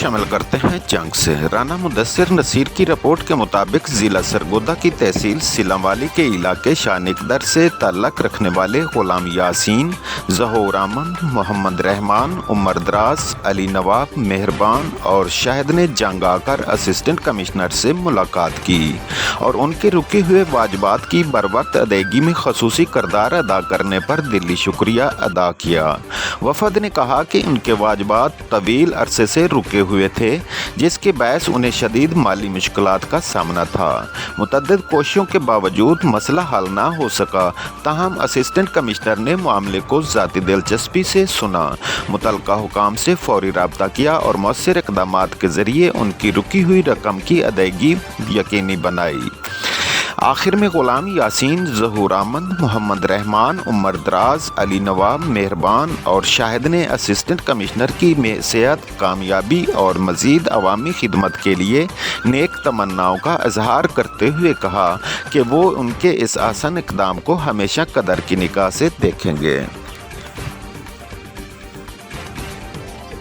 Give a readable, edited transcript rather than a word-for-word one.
شامل کرتے ہیں جنگ سے۔ رانا مدثر نصیر کی رپورٹ کے مطابق ضلع سرگودا کی تحصیل سیلم والی کے علاقے شانقدر سے تعلق رکھنے والے غلام یاسین، ظہور احمد، محمد رحمان، عمر دراز، علی نواب، مہربان اور شاہد نے جنگ آ کر اسسٹنٹ کمشنر سے ملاقات کی اور ان کے رکے ہوئے واجبات کی بروقت ادائیگی میں خصوصی کردار ادا کرنے پر دلی شکریہ ادا کیا۔ وفد نے کہا کہ ان کے واجبات طویل عرصے سے رکے ہوئے تھے، جس کے باعث انہیں شدید مالی مشکلات کا سامنا تھا۔ متعدد کوششوں کے باوجود مسئلہ حل نہ ہو سکا، تاہم اسسٹنٹ کمشنر نے معاملے کو ذاتی دلچسپی سے سنا، متعلقہ حکام سے فوری رابطہ کیا اور مؤثر اقدامات کے ذریعے ان کی رکی ہوئی رقم کی ادائیگی یقینی بنائی۔ آخر میں غلام یاسین، ظہور احمد، محمد رحمان، عمر دراز، علی نواب، مہربان اور شاہد نے اسسٹنٹ کمشنر کی صحت، کامیابی اور مزید عوامی خدمت کے لیے نیک تمناؤں کا اظہار کرتے ہوئے کہا کہ وہ ان کے اس آسان اقدام کو ہمیشہ قدر کی نگاہ سے دیکھیں گے۔